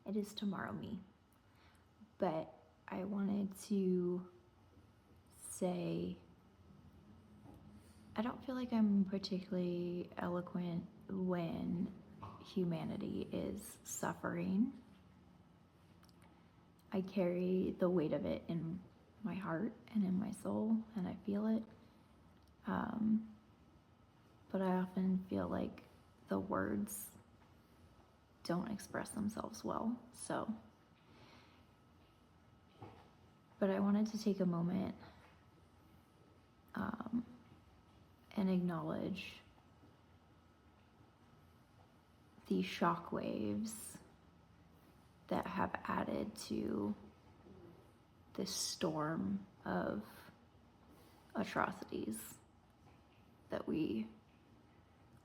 It is tomorrow me. But I wanted to say, I don't feel like I'm particularly eloquent when humanity is suffering. I carry the weight of it in my heart and in my soul, and I feel it. But I often feel like the words don't express themselves well. But I wanted to take a moment and acknowledge the shockwaves that have added to this storm of atrocities that we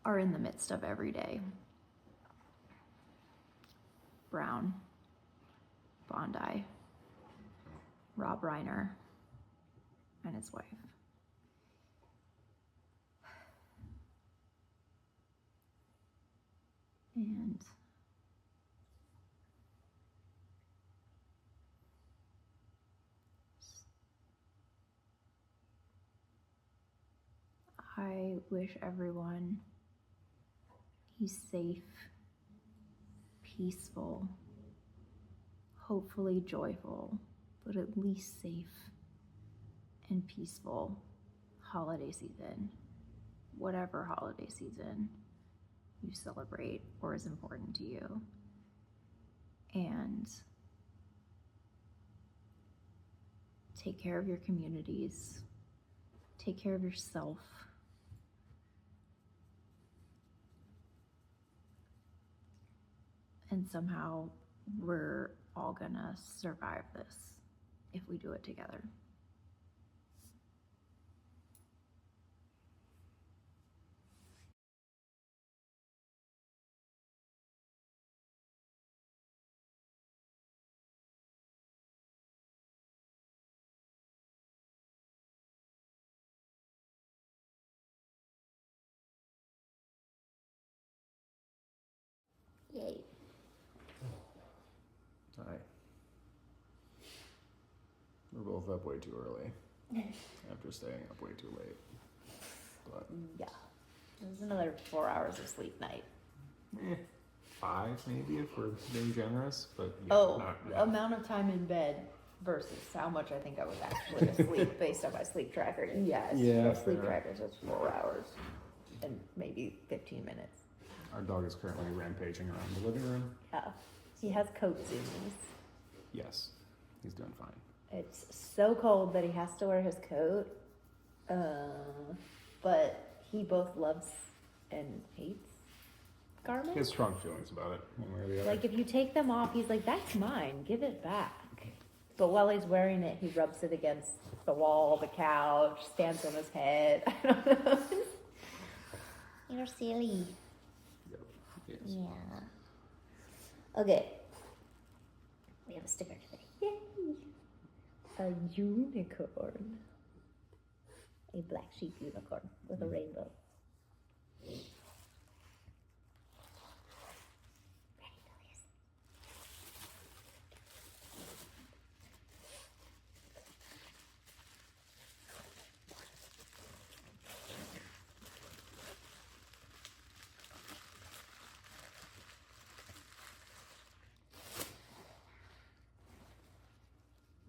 are in the midst of every day. Brown, Bondi, Rob Reiner, and his wife. And I wish everyone is safe, peaceful, hopefully joyful, but at least safe and peaceful holiday season, whatever holiday season you celebrate or is important to you. And take care of your communities, take care of yourself. And somehow we're all gonna survive this if we do it together. Yay. Hi. We're both up way too early after staying up way too late. But Yeah. It was another 4 hours of sleep night. 5 maybe if we're being generous, but yeah, not amount of time in bed versus how much I think I was actually asleep based on my sleep tracker. Yes, Yeah, sleep fair. tracker says 4 hours and maybe 15 minutes. Our dog is currently rampaging around the living room. Yeah, he has coat zoomies. Yes, he's doing fine. It's so cold that he has to wear his coat, but he both loves and hates garments. He has strong feelings about it, one way or the other. Like, if you take them off, he's like, that's mine, give it back. But while he's wearing it, he rubs it against the wall, the couch, stands on his head. I don't know. You're silly. Yep. Yes. Yeah. Okay. We have a sticker today. Yay! A unicorn. A black sheep unicorn with a rainbow.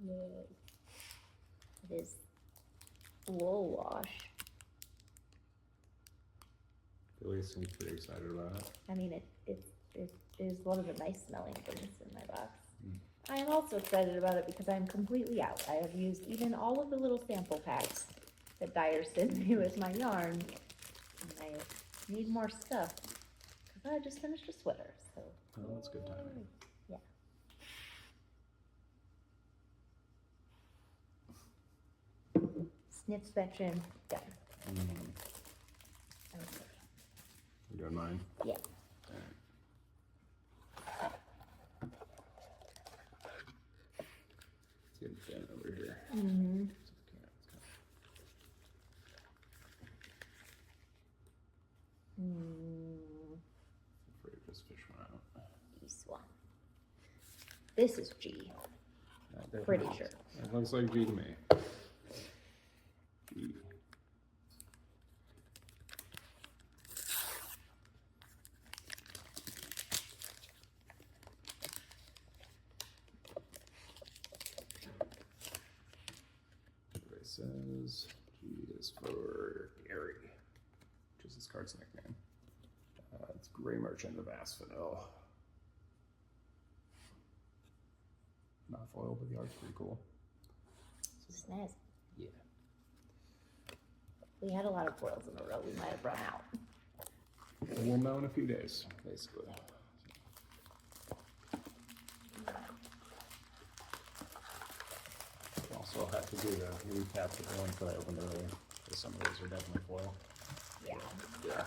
Yay. It is wool wash. Billy seems pretty excited about it. I mean, it is one of the nice smelling things in my box. I am also excited about it because I'm completely out. I have used even all of the little sample packs that Dyer sent me with my yarn. And I need more stuff because I just finished a sweater. So. Oh, that's good timing. Yeah. Snip inspection done. Okay. You doing mine? Yeah. All right. Let's get Ben over here. Mm-hmm. I'm afraid this fish went out. This one. This is G. Pretty sure. It looks like G to me. G. It says G is for Gary, which is his card's nickname. It's Gray Merchant of Asphodel. Not foil, but the art's pretty cool. Snazzy. Yeah. We had a lot of foils in a row. We might have run out. We'll know in a few days, basically. Also, have to do the recap for the ones that I opened earlier, because some of those are definitely foil. Yeah. Yeah.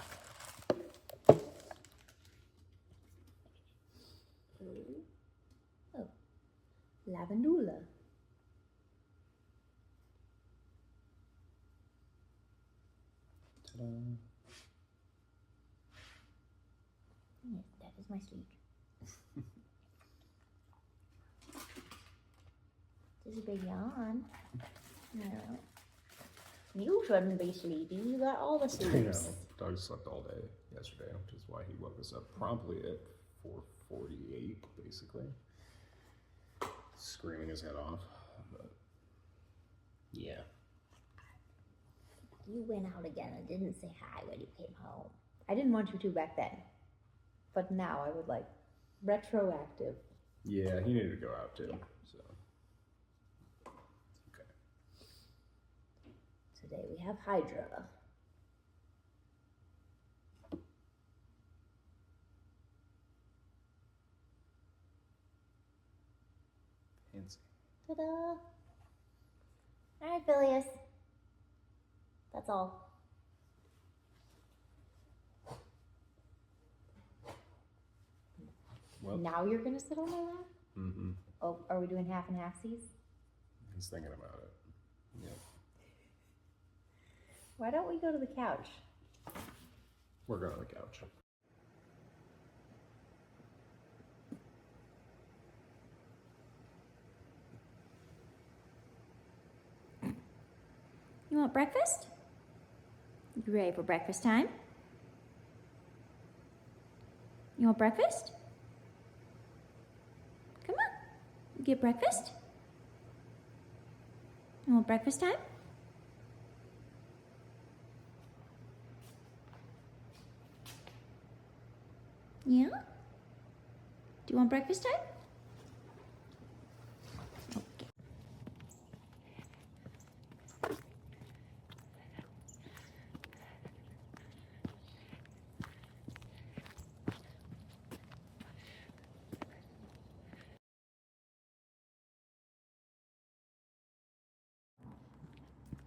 Oh. Lavandula. Ta-da. Yes, that is my sleeve. This is a big yawn. No. You shouldn't be sleepy. You got all the I sleeps. know. Doug slept all day yesterday, which is why he woke us up promptly at 4:48, basically. Screaming his head off. But yeah. You went out again and didn't say hi when you came home. I didn't want you to back then. But now I would like retroactive. Yeah, he needed to go out too. Yeah. So okay. Today we have Hydra. Fancy. Ta-da! Alright, Phileas. That's all. Well, Now you're gonna sit on my lap? mm-hmm. Oh, are we doing half and halfsies? He's thinking about it. Yeah. Why don't we go to the couch? We're going to the couch. You want breakfast? You ready for breakfast time? You want breakfast? Come on. You get breakfast? You want breakfast time? Yeah? Do you want breakfast time? Okay.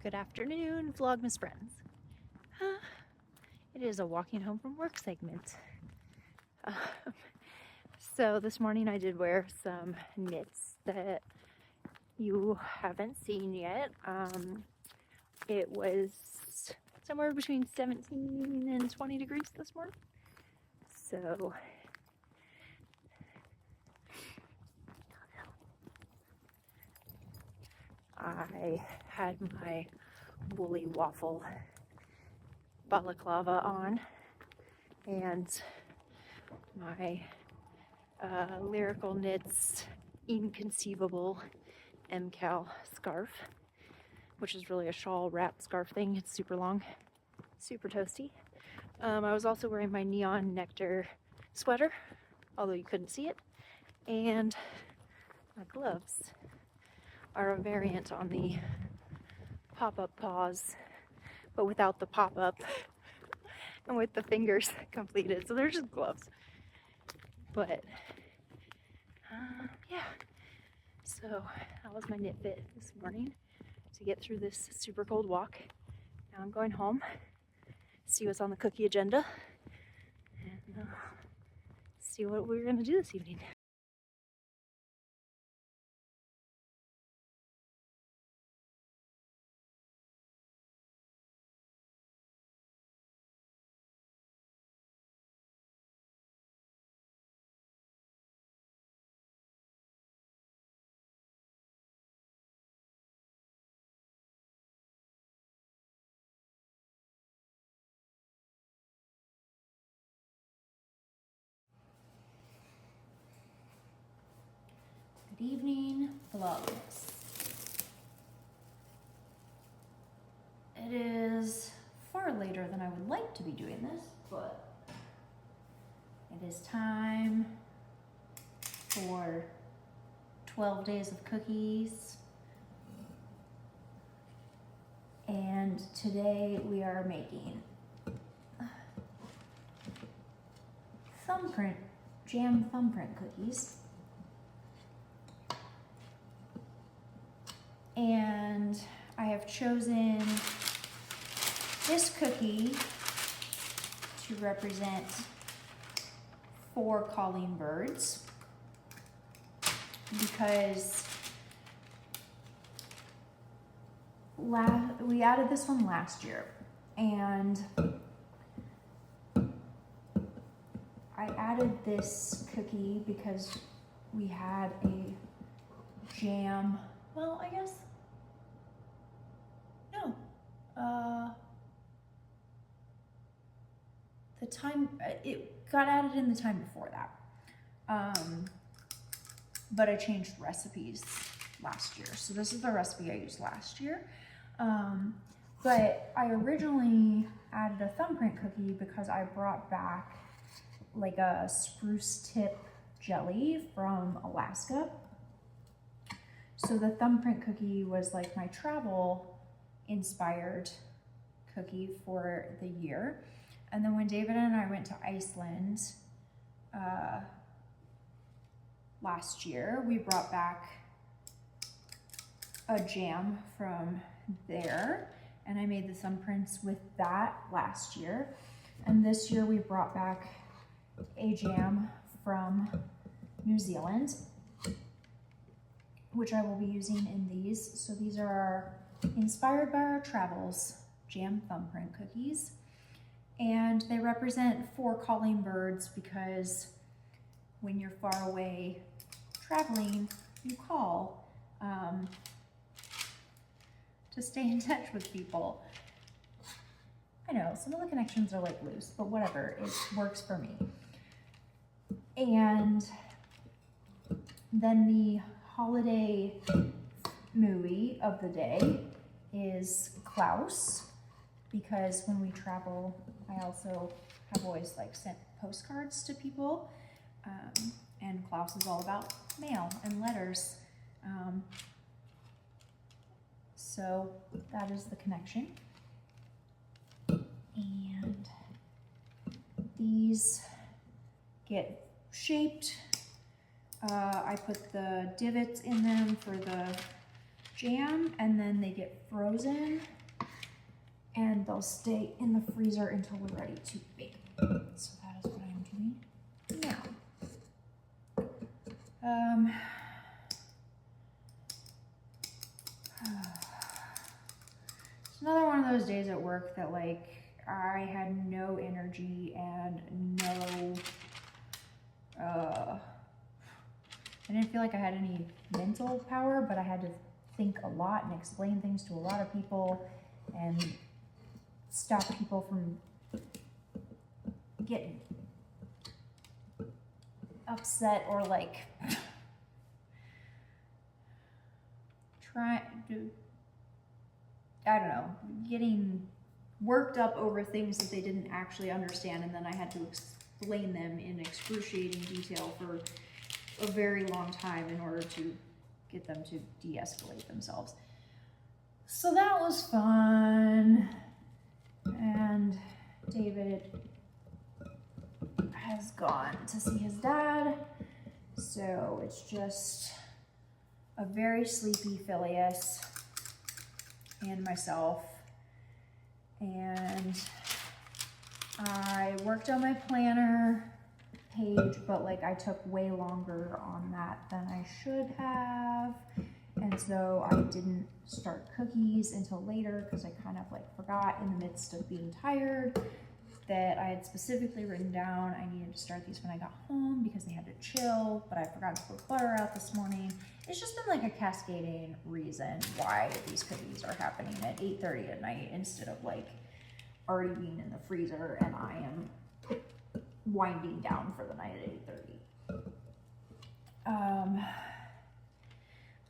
Good afternoon, Vlogmas friends. It is a walking home from work segment. So this morning I did wear some knits that you haven't seen yet. It was somewhere between 17 and 20 degrees this morning. So I had my woolly waffle balaclava on and my Lyrical Knits Inconceivable MCal scarf, which is really a shawl wrap scarf thing. It's super long, super toasty. I was also wearing my Neon Nectar sweater, although you couldn't see it, and my gloves are a variant on the pop-up paws, but without the pop-up and with the fingers completed. So they're just gloves. But yeah, so that was my knit fit this morning to get through this super cold walk. Now I'm going home, see what's on the cookie agenda, and see what we're gonna do this evening. Good evening, Vlogmas. It is far later than I would like to be doing this, but it is time for 12 Days of Cookies. And today we are making jam thumbprint cookies. And I have chosen this cookie to represent 4 calling birds because we added this one last year, and I added this cookie because we had a jam. Well, I guess, no, the time, it got added in the time before that, but I changed recipes last year. So this is the recipe I used last year, but I originally added a thumbprint cookie because I brought back like a spruce tip jelly from Alaska. So the thumbprint cookie was like my travel inspired cookie for the year. And then when David and I went to Iceland last year, we brought back a jam from there, and I made the thumbprints with that last year. And this year we brought back a jam from New Zealand, which I will be using in these. So these are inspired by our travels jam thumbprint cookies. And they represent 4 calling birds because when you're far away traveling, you call to stay in touch with people. I know, some of the connections are like loose, but whatever, it works for me. And then the holiday movie of the day is Klaus, because when we travel, I also have always like sent postcards to people, and Klaus is all about mail and letters. So that is the connection. And these get shaped. I put the divots in them for the jam, and then they get frozen, and they'll stay in the freezer until we're ready to bake. So that is what I'm doing now. It's another one of those days at work that like I had no energy and no I didn't feel like I had any mental power, but I had to think a lot and explain things to a lot of people and stop people from getting upset or like I don't know, getting worked up over things that they didn't actually understand, and then I had to explain them in excruciating detail for a very long time in order to get them to de-escalate themselves. So that was fun. And David has gone to see his dad, so it's just a very sleepy Phileas and myself. And I worked on my planner page, but like I took way longer on that than I should have, and so I didn't start cookies until later because I kind of like forgot in the midst of being tired that I had specifically written down I needed to start these when I got home because they had to chill, but I forgot to put butter out this morning. It's just been like a cascading reason why these cookies are happening at 8:30 at night instead of like already being in the freezer, and I am winding down for the night at 8:30.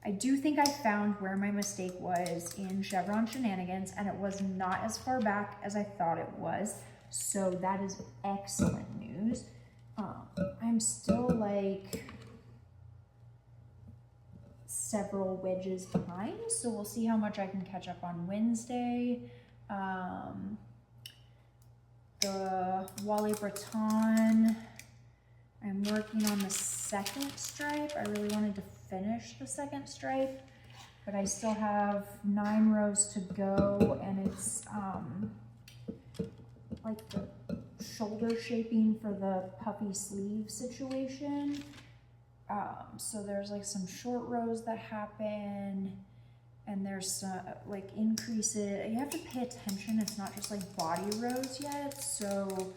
I do think I found where my mistake was in Chevron Shenanigans, and it was not as far back as I thought it was. So that is excellent news. I'm still like several wedges behind, so we'll see how much I can catch up on Wednesday. The Wally Breton, I'm working on the second stripe. I really wanted to finish the second stripe, but I still have 9 rows to go, and it's like the shoulder shaping for the puffy sleeve situation. So there's like some short rows that happen, and there's like increases. You have to pay attention. It's not just like body rows yet. So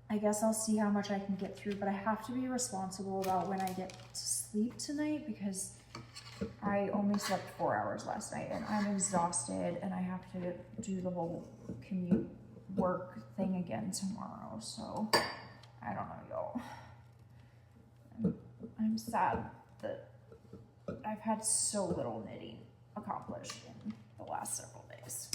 I guess I'll see how much I can get through, but I have to be responsible about when I get to sleep tonight, because I only slept 4 hours last night and I'm exhausted, and I have to do the whole commute work thing again tomorrow. So I don't know, y'all. I'm sad that I've had so little knitting accomplished in the last several days.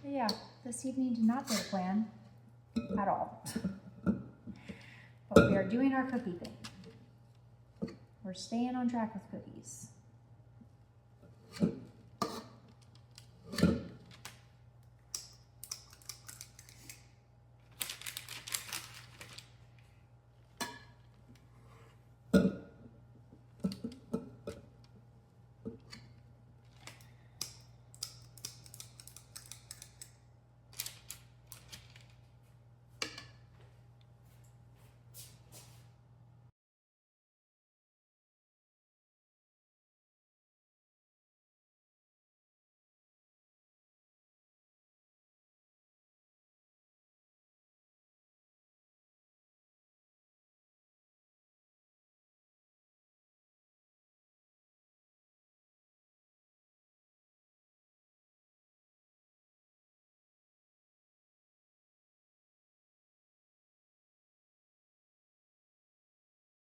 But yeah, this evening did not go to plan at all. But we are doing our cookie thing. We're staying on track with cookies.